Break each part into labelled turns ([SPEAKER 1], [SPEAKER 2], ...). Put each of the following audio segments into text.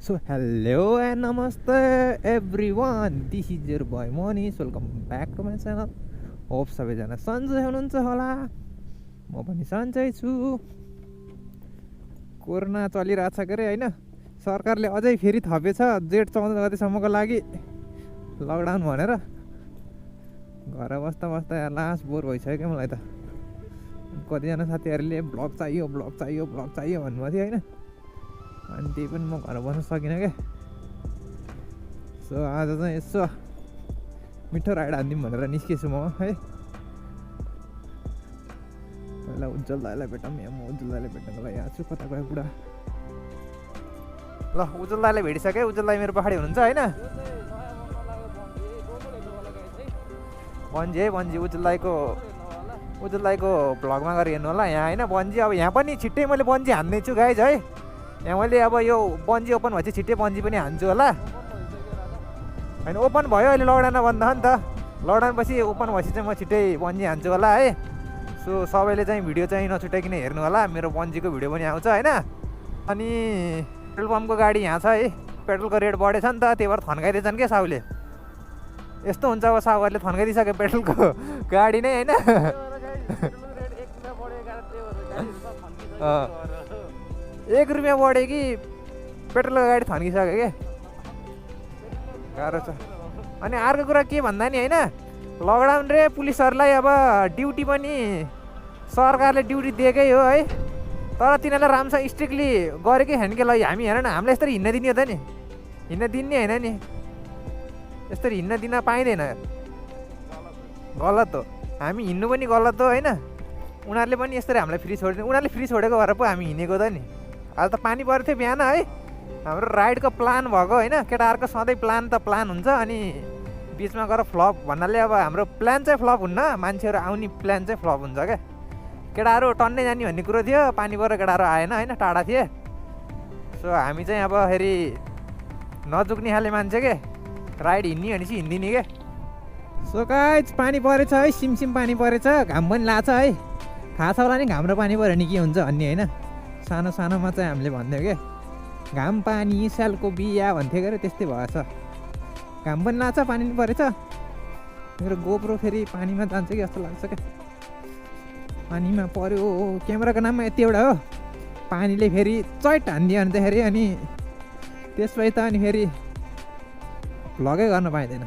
[SPEAKER 1] So hello and namaste everyone. This is your boy Manish. Welcome back to my channel. Hope सबैजना सन्चै हुनुहुन्छ होला. म पनि सन्चै छु. कोरोना चलिरहेछ के रे हैन. सरकारले अझै फेरि थपेछ जेठ 14 गतेसम्मको लागि लकडाउन भनेर. घर बस्दा लास बोर भइसक्यो के मलाई त. कतिजना साथीहरूले ब्लग चाहियो भन्नुभएको थियो हैन. अनि त्यही पनि म घर बस्न सकिनँ क्या. सो आज चाहिँ यसो मिठो राइड हान्दिउँ भनेर निस्केछु म है. पहिला उज्जवल दाइलाई भेटौँ. यहाँ म उज्जवल दाइलाई भेट्नको लागि आएको छु. कता गयो बुढा. ल उज्जवल दाइलाई भेटिसकेँ. उज्जवल दाइ मेरो पछाडि हुनुहुन्छ होइन. बन्जी उज्जवल दाइको भ्लगमा गएर हेर्नु होला यहाँ होइन. बन्जी अब यहाँ पनि छिट्टै मैले बन्जी हान्दैछु गाइज है. यहाँ मैले अब यो बन्जी ओपन भएपछि छिट्टै बन्जी पनि हान्छु होला. होइन ओपन भयो अहिले लकडाउनमा बन्द हो नि त. लकडाउन पछि ओपन भएपछि चाहिँ म छिट्टै बन्जी हान्छु होला है. सो सबैले चाहिँ भिडियो चाहिँ नछुट्याइकन हेर्नु होला. मेरो बन्जीको भिडियो पनि आउँछ होइन. अनि पेट्रोल पम्पको गाडी यहाँ छ है. पेट्रोलको रेट बढेछ नि त त्यही भएर थन्काइदिएछन् क्या साउले. यस्तो हुन्छ अब साउहरूले थन्काइदिइसक्यो पेट्रोलको गाडी नै होइन. ₹1 बढ्यो कि पेट्रोलको गाडी थन्किसक्यो क्या. गाह्रो छ. अनि अर्को कुरा के भन्दा नि होइन. लकडाउन रे पुलिसहरूलाई अब ड्युटी पनि सरकारले ड्युटी दिएकै हो है. तर तिनीहरूलाई राम्रोसँग स्ट्रिक्टली गरेकै छैन कि ल हामी हेर न हामीलाई यस्तरी हिँड्न दिने हो त नि. हिँड्न दिने होइन नि. यस्तरी हिँड्न दिन पाइँदैन. गलत हो. हामी हिँड्नु पनि गलत हो होइन. उनीहरूले पनि यस्तरी हामीलाई फ्री छोडिदिनु. उनीहरूले फ्री छोडेको भएर पो हामी हिँडेको त नि. आज त पानी परेको थियो बिहान है. हाम्रो राइडको प्लान भएको होइन. केटाहरूको सधैँ प्लान त प्लान हुन्छ. अनि बिचमा गएर फ्लप भन्नाले अब हाम्रो प्लान चाहिँ फ्लप हुन्न. मान्छेहरू आउने प्लान चाहिँ फ्लप हुन्छ क्या. केटाहरू टन्नै जाने भन्ने कुरो थियो. पानी परेर केटाहरू आएन होइन. टाढा थिए. सो हामी चाहिँ अब फेरि नजुक्ने खाले मान्छे के. राइड हिँड्ने भनेपछि हिँड्दिने के. सो गाइज पानी परेछ है. सिमसिम पानी परेछ. घाम पनि लाग्छ है. थाहा छ होला नि घाम र पानी पऱ्यो भने के हुन्छ भन्ने होइन. सानो सानोमा चाहिँ हामीले भन्थ्यौँ क्या. घाम पानी स्यालको बिहा भन्थ्यो क्या. त्यस्तै भएछ. घाम पनि लाग्छ पानी पनि परेछ. मेरो गोप्रो फेरि पानीमा जान्छ कि जस्तो लाग्छ क्या. पानीमा पऱ्यो. क्यामेराको नाममा यति एउटा हो. पानीले फेरि चैट हानिदियो भन्दाखेरि अनि त्यसपछि त अनि फेरि भ्लगै गर्न पाइँदैन.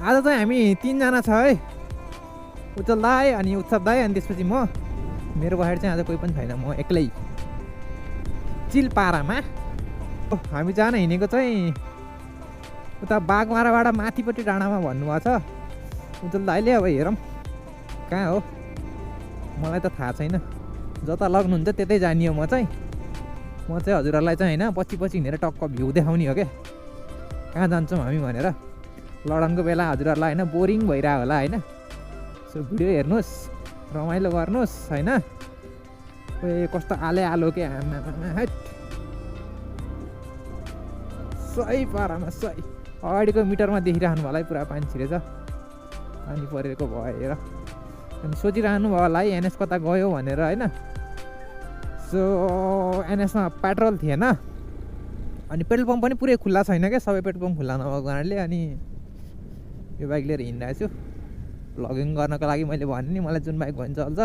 [SPEAKER 1] आज चाहिँ हामी 3 जना छ है. उज्जवल दाई अनि उत्सव दाई अनि त्यसपछि म. मेरो पछाडि चाहिँ आज कोही पनि छैन. म एक्लै चिलपारामा. हामी जान हिँडेको चाहिँ उता बागमाराबाट माथिपट्टि डाँडामा भन्नुभएको छ उज्जवल दाइले. अब हेरौँ कहाँ हो. मलाई त थाहा छैन. जता लग्नुहुन्छ त्यतै जाने हो म चाहिँ हजुरहरूलाई चाहिँ होइन पछि हिँडेर टक्क भ्यू देखाउने हो क्या. कहाँ जान्छौँ हामी भनेर. लकडाउनको बेला हजुरहरूलाई होइन बोरिङ भइरह्यो होला होइन. सो भिडियो हेर्नुहोस् रमाइलो गर्नुहोस् होइन. ए कस्तो आलो के आमा. सही पारामा सही. अगाडिको मिटरमा देखिरहनु होला है पुरा पानी छिरेछ. पानी परेको भएर अनि सोचिरहनु भयो होला है एनएस कता गयो भनेर होइन. सो एनएसमा पेट्रोल थिएन. अनि पेट्रोल पम्प पनि पुरै खुल्ला छैन क्या. सबै पेट्रोल पम्प खुल्ला नभएको कारणले अनि यो बाइक लिएर हिँडिरहेको छु. भ्लगिङ गर्नको लागि मैले भने नि मलाई जुन बाइक भन्छ चल्छ.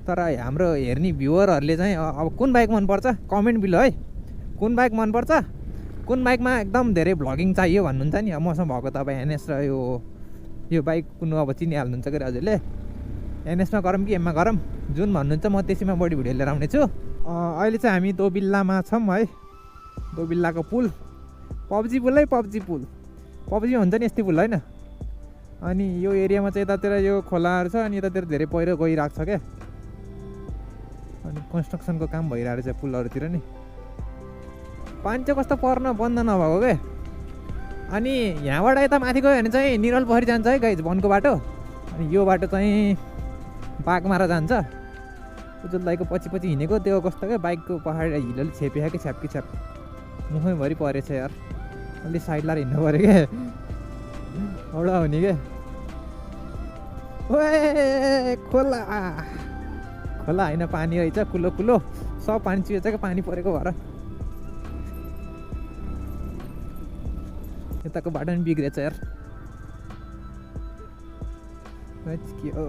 [SPEAKER 1] तर हाम्रो हेर्ने भ्युवरहरूले चाहिँ अब कुन बाइक मनपर्छ कमेन्ट बिलो है. कुन बाइक मनपर्छ. कुन बाइकमा एकदम धेरै भ्लगिङ चाहियो भन्नुहुन्छ नि. अब मसँग भएको तपाईँ एनएस र यो बाइक कुन अब चिनिहाल्नुहुन्छ कि हजुरले. एनएसमा गरौँ कि एममा गरौँ जुन भन्नुहुन्छ म त्यसैमा बढी भिडियो लिएर आउने छु. अहिले चाहिँ हामी दोबिल्लामा छौँ है. दोबिल्लाको पुल. पब्जी पुल है. पब्जी हुन्छ नि यस्तै पुल होइन. अनि यो एरियामा चाहिँ यतातिर यो खोलाहरू छ. अनि यतातिर धेरै पहिरो गइरहेको छ क्या. अनि कन्स्ट्रक्सनको काम भइरहेको रहेछ पुलहरूतिर नि. पानी चाहिँ कस्तो पर्न बन्द नभएको क्या. अनि यहाँबाट यता माथि गयो भने चाहिँ निरल पोखरी जान्छ है गाइज वनको बाटो. अनि यो बाटो चाहिँ बागमारा जान्छ. उज्जवल दाइको पछि हिँडेको त्यो कस्तो क्या बाइकको पहाड हिलोले छेप्यो कि छ्याप मुखैभरि परेछ यार. अलिक साइड लाएर हिँड्नु पऱ्यो क्या. औडा हुने क्या. ओए खोला होइन पानी रहेछ. कुलो सब पानी चुहेछ क्या पानी परेको भएर यताको बाटो पनि बिग्रेछ यार के हो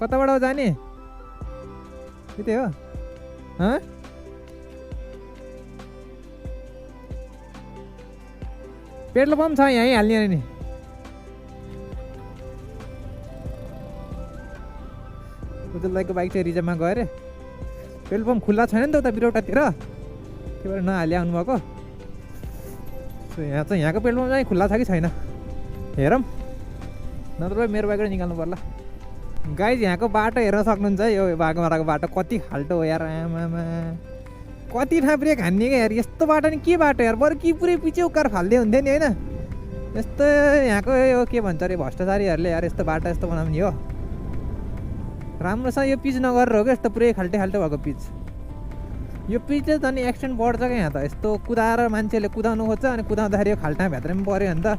[SPEAKER 1] कताबाट हो जाने त्यही हो पेट्रोल पम्प छ यहीँ हाल्ने नि उजुल दाइको बाइक चाहिँ रिजर्भमा गयो अरे पेट्रोल पम्प खुल्ला छैन नि त उता बिरौटातिर त्यही भएर नहाले आउनुभएको सो यहाँ चाहिँ यहाँको पेट्रोल पम्प चाहिँ खुल्ला छ कि छैन हेरौँ नत्र मेरो बाइकबाट निकाल्नु पर्ला गाइज यहाँको बाटो हेर्न सक्नुहुन्छ यो बाघमाराको बाटो कति खाल्टो हो यार आमामा कति ठाउँ ब्रेक हान्ने क्या यार यस्तो बाटो नि के बाटो यार बरु कि पुरै पछि उकार फाल्दै हुन्थ्यो नि होइन यस्तो यहाँको यो के भन्छ अरे भ्रष्टाचारीहरूले यार यस्तो बाटो यस्तो बनाउने हो राम्रोसँग यो पिच नगरेर हो क्या यस्तो पुरै खाल्टे खाल्टे भएको पिच यो पिच चाहिँ झन् एक्सिडेन्ट बढ्छ क्या यहाँ त यस्तो कुदाएर मान्छेले कुदाउनु खोज्छ अनि कुदाउँदाखेरि यो खाल्टा भित्र पनि पऱ्यो भने त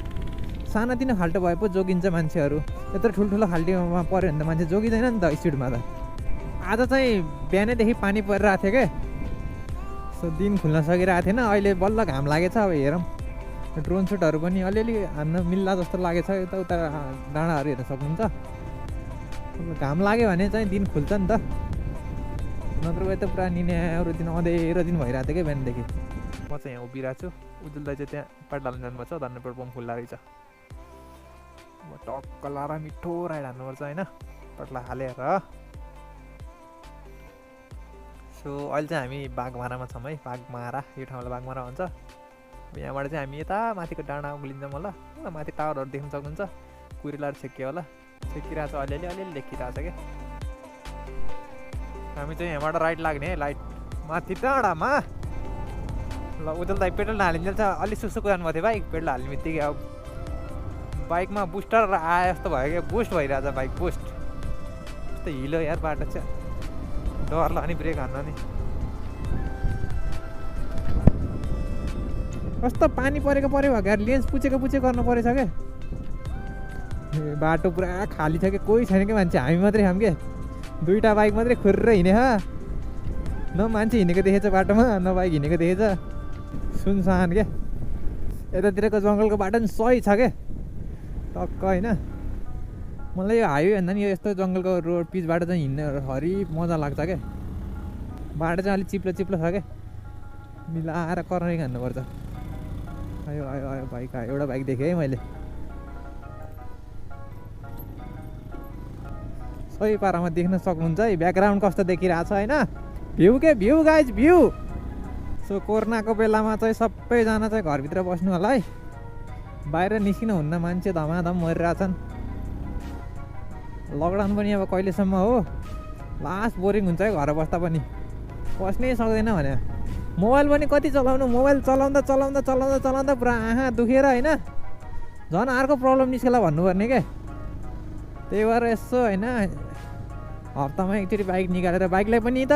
[SPEAKER 1] सानातिनो खाल्टो भए पो जोगिन्छ मान्छेहरू यत्रो ठुल्ठुलो खाल्टीमा पऱ्यो भने त मान्छे जोगिँदैन नि त स्पिडमा त आज चाहिँ बिहानैदेखि पानी परिरहेको थियो क्या सो दिन खुल्न सकिरहेको थिएन अहिले बल्ल घाम लागेछ अब हेरौँ ड्रोन सुटहरू पनि अलिअलि हान्न मिल्ला जस्तो लागेछ यता उता डाँडाहरू हेर्न सक्नुहुन्छ घाम लाग्यो भने चाहिँ दिन खुल्छ नि त नत्र त पुरा निन्यारो दिन अँधेरो दिन भइरहेको थियो क्या बिहानदेखि म चाहिँ यहाँ उभिरहेको छु उजुल दाइ चाहिँ त्यहाँ पेट्रोल हाल्नु जानुपर्छ धन्न पेट्रोल पम्प खुल्ला रहेछ म टक्क लाएर मिठो राइड हान्नुपर्छ होइन पेट्रोल हालेर सो अहिले चाहिँ हामी बाघमारामा छौँ है बाघमारा यो ठाउँलाई बाघमारा भन्छ यहाँबाट चाहिँ हामी यता माथिको डाँडा उक्लिन्छौँ होला माथि टावरहरू देख्न सक्नुहुन्छ कुइरेलाहरू छेक्यो होला छेकिरहेको छ अलिअलि अलिअलि देखिरहेको छ क्या हामी चाहिँ यहाँबाट राइट लाग्ने है लाइट माथि डाँडामा ल उजुल दाइ पेट्रोल नहालिन्छ अलिक सुसु कुदाउनु भएको थियो बाइक पेट्रोल हाल्ने बित्तिकै अब बाइकमा बुस्टर आए जस्तो भयो क्या बुस्ट भइरहेछ बाइक बुस्ट यस्तो हिलो यार बाटो चाहिँ डर लाग्ने ब्रेक हान्न नि कस्तो पानी परेको पऱ्यो भयो यार लेन्स पुचेको गर्नु परेछ क्या बाटो पुरा खाली छ क्या कोही छैन क्या मान्छे हामी मात्रै छौँ क्या दुईवटा बाइक मात्रै खुर्र हिँडेछ न मान्छे हिँडेको देखेछ बाटोमा न बाइक हिँडेको देखेछ सुनसान क्या यतातिरको जङ्गलको बाटो पनि सही छ क्या टक्क होइन मलाई यो हाइवे भन्दा नि यो यस्तो जङ्गलको रोड पिच बाटो चाहिँ हिँड्ने हरि मजा लाग्छ क्या बाटो चाहिँ अलिक चिप्लो चिप्लो छ क्या मिलाएर कर्नरिङ हान्नुपर्छ आयो आयो आयो बाइक आयो एउटा बाइक देखेँ है मैले सही पारामा देख्न सक्नुहुन्छ है ब्याकग्राउन्ड कस्तो देखिरहेको छ होइन भ्यू के भ्यू गाइज भ्यू सो कोरोनाको बेलामा चाहिँ सबैजना चाहिँ घरभित्र बस्नु होला है बाहिर निस्किनु हुन्न मान्छे धमाधम मरिरहेछन् लकडाउन पनि अब कहिलेसम्म हो लास्ट बोरिङ हुन्छ है घर बस्दा पनि बस्नै सक्दैन भने मोबाइल पनि कति चलाउनु मोबाइल चलाउँदा चलाउँदा चलाउँदा चलाउँदा पुरा आँखा दुखेर होइन झन् अर्को प्रब्लम निस्केला भन्नुपर्ने क्या त्यही भएर यसो होइन हप्तामा एकचोटि बाइक निकालेर बाइकलाई पनि त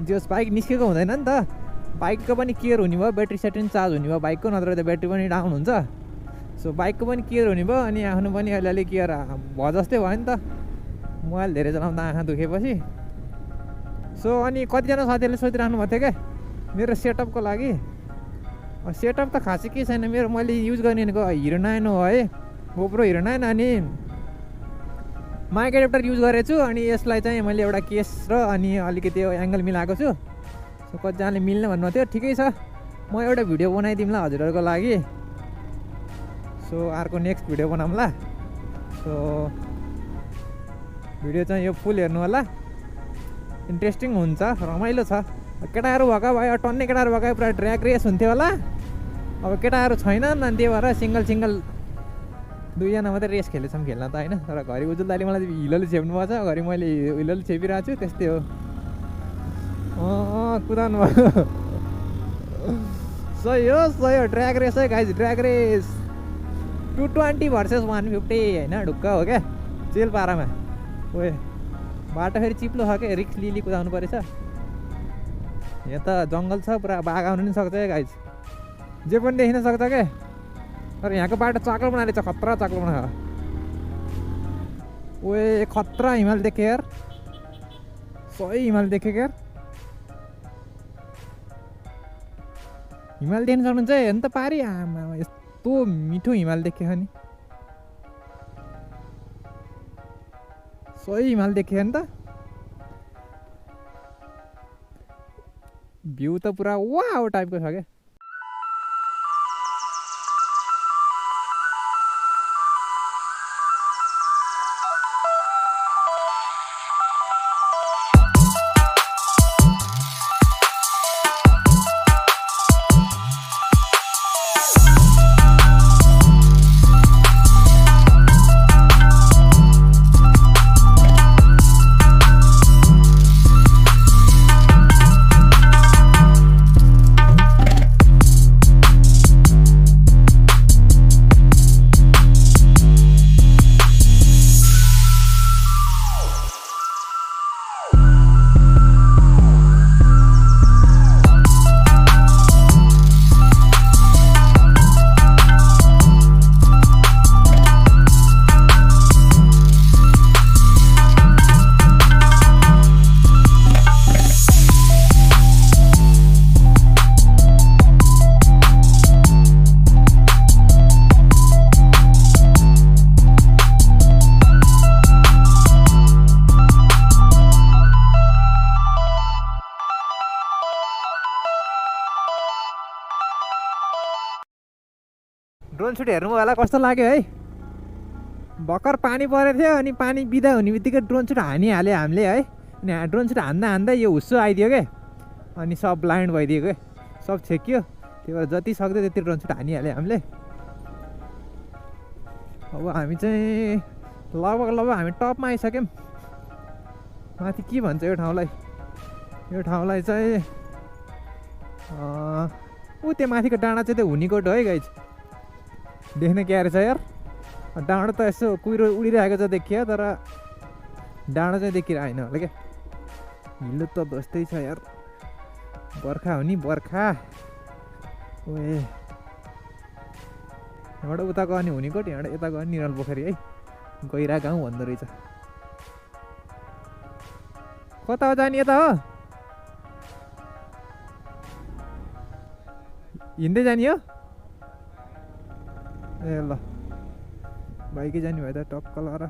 [SPEAKER 1] जस बाइक निस्केको हुँदैन नि त बाइकको पनि केयर हुने भयो ब्याट्री सेट्री चार्ज हुने भयो बाइकको नत्र त ब्याट्री पनि डाउन हुन्छ सो बाइकको पनि केयर हुने भयो अनि आफ्नो पनि अलिअलि केयर भयो जस्तै भयो नि त मोबाइल धेरै चलाउँदा आँखा दुखेपछि सो अनि कतिजना साथीहरूले सोधिरहनु भएको थियो क्या मेरो सेटअपको लागि सेटअप त खासै के छैन मेरो मैले युज गर्ने भनेको हिरो 9 हो है गोप्रो हिरो 9 अनि माइक एडाप्टर युज गरेको छु अनि यसलाई चाहिँ मैले एउटा केस र अनि अलिकति एङ्गल मिलाएको छु सो कतिजनाले मिल्ने भन्नुभएको थियो ठिकै छ म एउटा भिडियो बनाइदिउँला हजुरहरूको लागि सो अर्को नेक्स्ट भिडियो बनाउँला सो भिडियो चाहिँ यो फुल हेर्नु होला इन्ट्रेस्टिङ हुन्छ रमाइलो छ केटाहरू भएको भए टन्ने केटाहरू भएको पुरा ड्र्याग रेस हुन्थ्यो होला अब केटाहरू छैनन् अनि त्यही भएर सिङ्गल दुईजना मात्रै रेस खेलेछौँ खेल्न त होइन तर घरि उजुल दाइले मलाई हिलोले छेप्नु भएको छ घरि मैले हिलोले छेपिरहेको छु त्यस्तै हो कुदाउनु भयो सही हो ड्र्याग रेस है गाइज ड्र्याग रेस 220 भर्सेस 150 होइन ढुक्क हो क्या चेल पारामा ओए बाटो फेरि चिप्लो छ क्या रिक्स लिली कुदाउनु परेछ यहाँ त जङ्गल छ पुरा बाघ आउनु पनि सक्छ क्या गाइज जे पनि देखिन सक्छ क्या तर यहाँको बाटो चाक्लो बनाएर छ खतरा चाक्लो बनाएर ओए खतरा हिमाल देखेँ यार सही हिमाल देखेँ क्या हिमाल देख्न सक्नुहुन्छ हेर्नु त पारी आमा यस्तो मिठो हिमाल देखेको नि सही हिमाल देखेको नि त भ्यू त पुरा वाउ टाइपको छ क्या ड्रोन सुट हेर्नु होला कस्तो लाग्यो है भर्खर पानी परेको थियो अनि पानी बिदा हुने बित्तिकै ड्रोन सुट हानिहाल्यो हामीले है अनि ड्रोन सुट हान्दा हान्दा यो हुस्सो आइदियो क्या अनि सब ब्लाइन्ड भइदियो क्या सब छेकियो त्यही भएर जति सक्दो त्यति ड्रोन सुट हानिहाल्यो हामीले अब हामी चाहिँ लगभग हामी टपमा आइसक्यौँ माथि के भन्छ यो ठाउँलाई चाहिँ त्यो माथिको डाँडा चाहिँ त्यो हुनीकोट हो है गाइज देख्न क्या रहेछ यार डाँडो त यसो कुहिरो उडिरहेको छ देखियो तर डाँडो चाहिँ देखिरहेन होला क्या हिलो त बस्दै छ यार बर्खा हो नि बर्खा ओए यहाँबाट उता गयो भने हुनीकोट यहाँबाट यता गयो भने निराल पोखरी है गैरा गाउँ भन्दो रहेछ कता हो जाने यता हो हिँड्दै जाने हो ए ल बाइकै जाने भयो त टक्क लगाएर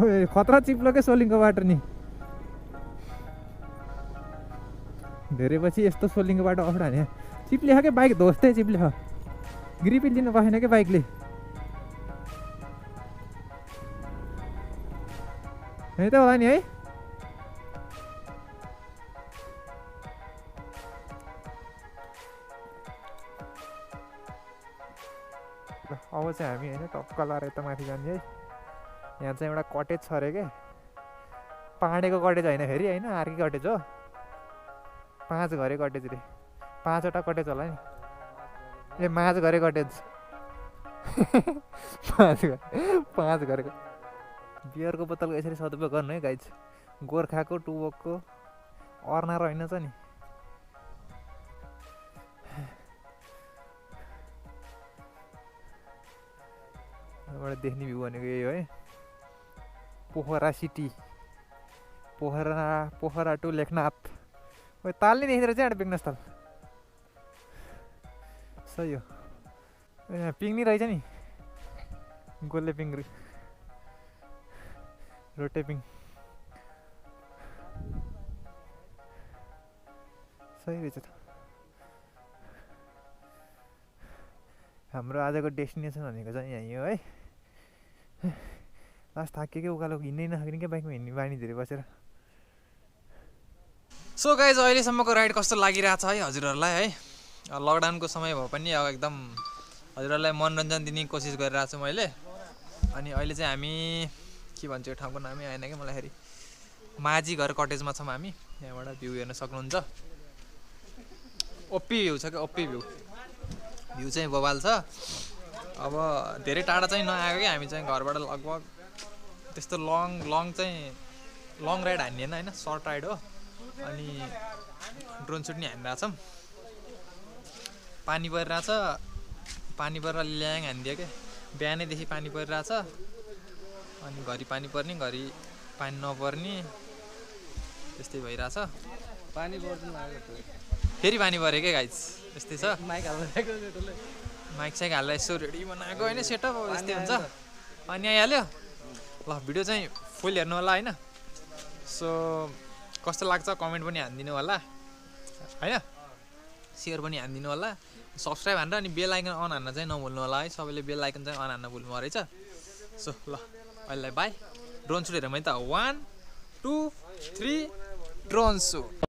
[SPEAKER 1] ओए खतरा चिप्लो के सोलिङको बाटो नि धेरै पछि यस्तो सोलिङको बाटो अफडा हाने चिप्ले क्या बाइक धोस्तै चिप्ले ग्रिपिल दिनु पाएन क्या बाइकले है त होला नि है अब चाहिँ हामी होइन टक्क लाएर यता माथि जाने है यहाँ चाहिँ एउटा कटेज छ अरे क्या पाँडेको कटेज होइन फेरि होइन अर्कै कटेज हो 5 घरे कटेज रे 5वटा कटेज होला नि ए माझघरे कटेज 5 घरे बियरको बोतलको यसरी सदुपयोग गर्नु है गाइज गोर्खाको टुबोकको अर्ना रहेनछ नि यहाँबाट देख्ने भ्यू भनेको यही हो है पोखरा सिटी पोखरा टु लेखनाथ ओए ताल नै देखेर चाहिँ एउटा पिक्निक स्थल सही हो यहाँ पिङ्नी रहेछ नि गोले पिङ रोटे पिङ सही रहेछ त हाम्रो आजको डेस्टिनेसन भनेको चाहिँ यहीँ हो है लास्ट थाकेको उकालो हिँड्नै नसक्ने क्या बाइकमा हिँड्ने बानी धेरै बसेर सो गाइज अहिलेसम्मको राइड कस्तो लागिरहेछ है हजुरहरूलाई है लकडाउनको समय भए पनि अब एकदम हजुरहरूलाई मनोरञ्जन दिने कोसिस गरिरहेको छु मैले अनि अहिले चाहिँ हामी के भन्छ यो ठाउँको नामै आएन क्या मलाई फेरि माझीघर कटेजमा छौँ हामी यहाँबाट भ्यू हेर्न सक्नुहुन्छ ओपी भ्यू छ क्या ओपी भ्यू चाहिँ बवाल छ अब धेरै टाढा चाहिँ नआएको क्या हामी चाहिँ घरबाट लगभग त्यस्तो लङ राइड हान्ने होइन सर्ट राइड हो अनि ड्रोन सुट नि हानिरहेछौँ पानी परिरहेछ पानी परेर ल्याङ हानिदियो क्या बिहानैदेखि पानी परिरहेछ अनि घरि पानी पर्ने घरि पानी नपर्ने त्यस्तै भइरहेछ
[SPEAKER 2] पानी पर्दैन लाग्यो
[SPEAKER 1] फेरि पानी पऱ्यो क्या गाइज यस्तै छ
[SPEAKER 2] माइक हाल्नु
[SPEAKER 1] माइक साइक हाल्दा यसो रेडी बनाएको होइन सेटअप यस्तै हुन्छ अनि आइहाल्यो ल भिडियो चाहिँ फुल हेर्नु होला होइन सो कस्तो लाग्छ कमेन्ट पनि हानिदिनु होला होइन सेयर पनि हानिदिनु होला सब्सक्राइब हानेर अनि बेल आइकन अन हान्न चाहिँ नभुल्नु होला है सबैले बेल आइकन चाहिँ अन हान्न भुल्नु रहेछ सो ल अहिले बाई ड्रोन सुट हेरौँ है त 1 2 3 ड्रोन सुट